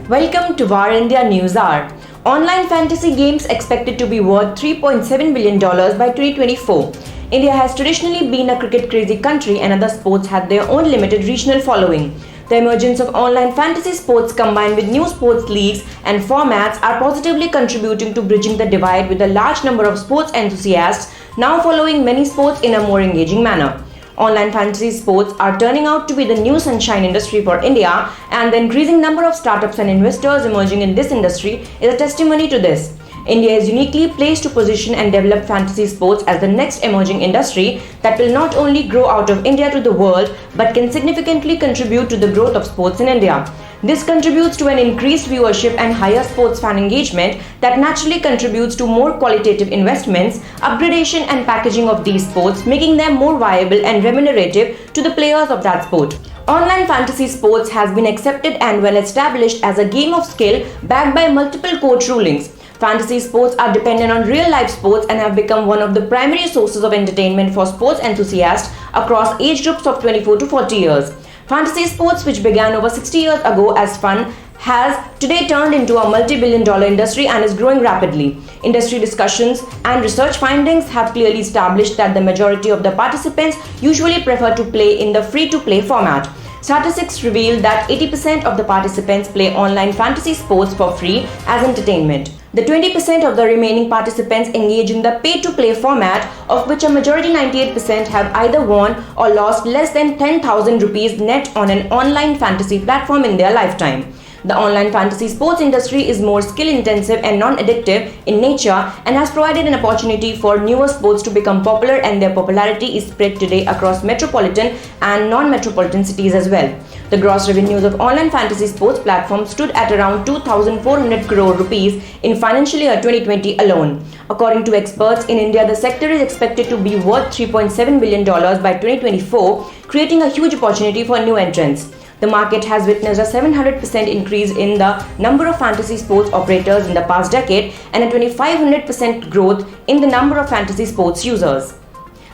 Welcome to War India News Hour. Online fantasy games expected to be worth $3.7 billion by 2024. India has traditionally been a cricket-crazy country and other sports had their own limited regional following. The emergence of online fantasy sports combined with new sports leagues and formats are positively contributing to bridging the divide with a large number of sports enthusiasts now following many sports in a more engaging manner. Online fantasy sports are turning out to be the new sunshine industry for India, and the increasing number of startups and investors emerging in this industry is a testimony to this. India is uniquely placed to position and develop fantasy sports as the next emerging industry that will not only grow out of India to the world but can significantly contribute to the growth of sports in India. This contributes to an increased viewership and higher sports fan engagement that naturally contributes to more qualitative investments, upgradation and packaging of these sports, making them more viable and remunerative to the players of that sport. Online fantasy sports has been accepted and well established as a game of skill backed by multiple court rulings. Fantasy sports are dependent on real-life sports and have become one of the primary sources of entertainment for sports enthusiasts across age groups of 24 to 40 years. Fantasy sports, which began over 60 years ago as fun, has today turned into a multi-billion-dollar industry and is growing rapidly. Industry discussions and research findings have clearly established that the majority of the participants usually prefer to play in the free-to-play format. Statistics reveal that 80% of the participants play online fantasy sports for free as entertainment. The 20% of the remaining participants engage in the pay-to-play format, of which a majority 98% have either won or lost less than 10,000 rupees net on an online fantasy platform in their lifetime. The online fantasy sports industry is more skill-intensive and non-addictive in nature and has provided an opportunity for newer sports to become popular, and their popularity is spread today across metropolitan and non-metropolitan cities as well. The gross revenues of online fantasy sports platforms stood at around 2,400 crore rupees in financial year 2020 alone. According to experts, in India, the sector is expected to be worth $3.7 billion by 2024, creating a huge opportunity for new entrants. The market has witnessed a 700% increase in the number of fantasy sports operators in the past decade and a 2,500% growth in the number of fantasy sports users.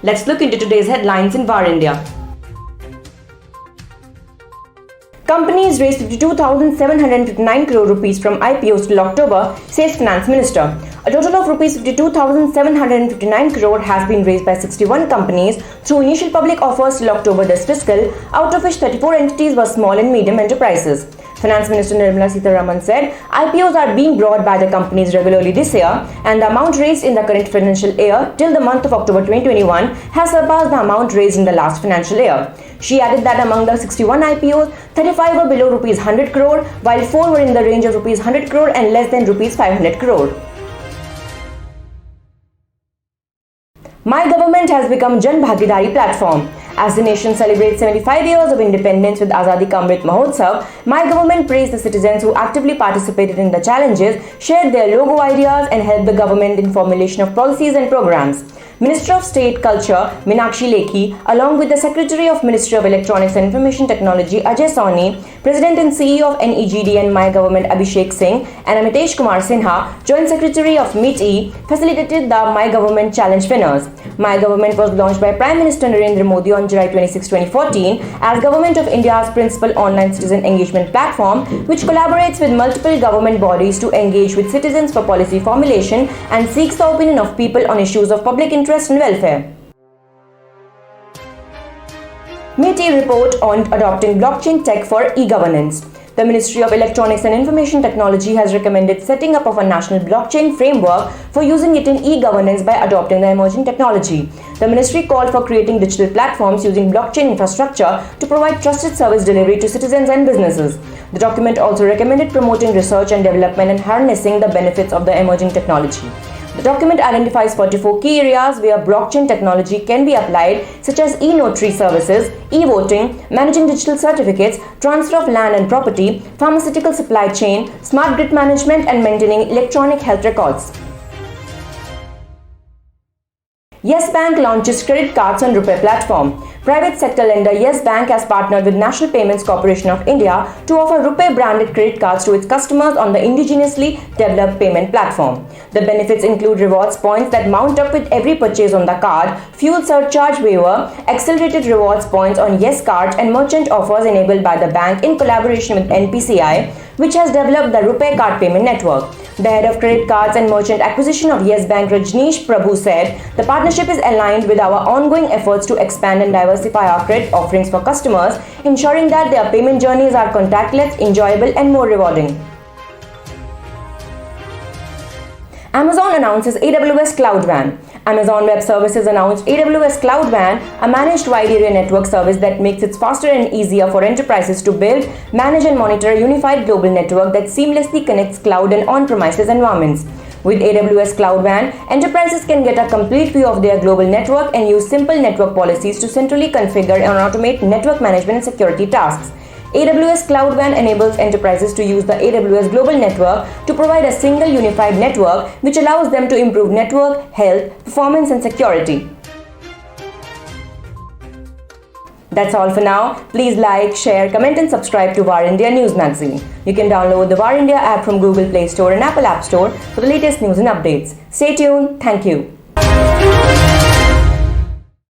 Let's look into today's headlines in VAR India. Companies raised 52,759 crore rupees from IPOs till October, says Finance Minister. A total of rupees 52,759 crore has been raised by 61 companies through initial public offers till October this fiscal, out of which 34 entities were small and medium enterprises. Finance Minister Nirmala Sitharaman said IPOs are being brought by the companies regularly this year, and the amount raised in the current financial year till the month of October 2021 has surpassed the amount raised in the last financial year. She added that among the 61 IPOs, 35 were below rupees 100 crore, while 4 were in the range of rupees 100 crore and less than rupees 500 crore. My Government has become Jan Bhagidari platform. As the nation celebrates 75 years of independence with Azadi Ka Amrit Mahotsav, My Government praised the citizens who actively participated in the challenges, shared their logo ideas and helped the government in formulation of policies and programs. Minister of State Culture Meenakshi Lekhi, along with the Secretary of Ministry of Electronics and Information Technology Ajay Sawhney, President and CEO of NEGD and My Government Abhishek Singh, and Amitesh Kumar Sinha, Joint Secretary of MeetE, facilitated the My Government Challenge winners. My Government was launched by Prime Minister Narendra Modi on July 26, 2014 as Government of India's principal online citizen engagement platform, which collaborates with multiple government bodies to engage with citizens for policy formulation and seeks the opinion of people on issues of public interest and welfare. MeetE report on adopting blockchain tech for e-governance. The Ministry of Electronics and Information Technology has recommended setting up of a national blockchain framework for using it in e-governance by adopting the emerging technology. The ministry called for creating digital platforms using blockchain infrastructure to provide trusted service delivery to citizens and businesses. The document also recommended promoting research and development and harnessing the benefits of the emerging technology. The document identifies 44 key areas where blockchain technology can be applied, such as e-notary services, e-voting, managing digital certificates, transfer of land and property, pharmaceutical supply chain, smart grid management, and maintaining electronic health records. Yes Bank launches credit cards on RuPay platform. Private sector lender Yes Bank has partnered with National Payments Corporation of India to offer RuPay branded credit cards to its customers on the indigenously developed payment platform. The benefits include rewards points that mount up with every purchase on the card, fuel surcharge waiver, accelerated rewards points on Yes cards, and merchant offers enabled by the bank in collaboration with NPCI, which has developed the RuPay card payment network. The head of credit cards and merchant acquisition of Yes Bank, Rajneesh Prabhu, said, "The partnership is aligned with our ongoing efforts to expand and diversify our credit offerings for customers, ensuring that their payment journeys are contactless, enjoyable, and more rewarding." Amazon announces AWS Cloud WAN. Amazon Web Services announced AWS Cloud WAN, a managed wide area network service that makes it faster and easier for enterprises to build, manage, and monitor a unified global network that seamlessly connects cloud and on-premises environments. With AWS Cloud WAN, enterprises can get a complete view of their global network and use simple network policies to centrally configure and automate network management and security tasks. AWS Cloud WAN enables enterprises to use the AWS Global Network to provide a single unified network which allows them to improve network health, performance, and security. That's all for now. Please like, share, comment, and subscribe to VAR India News Magazine. You can download the VAR India app from Google Play Store and Apple App Store for the latest news and updates. Stay tuned. Thank you.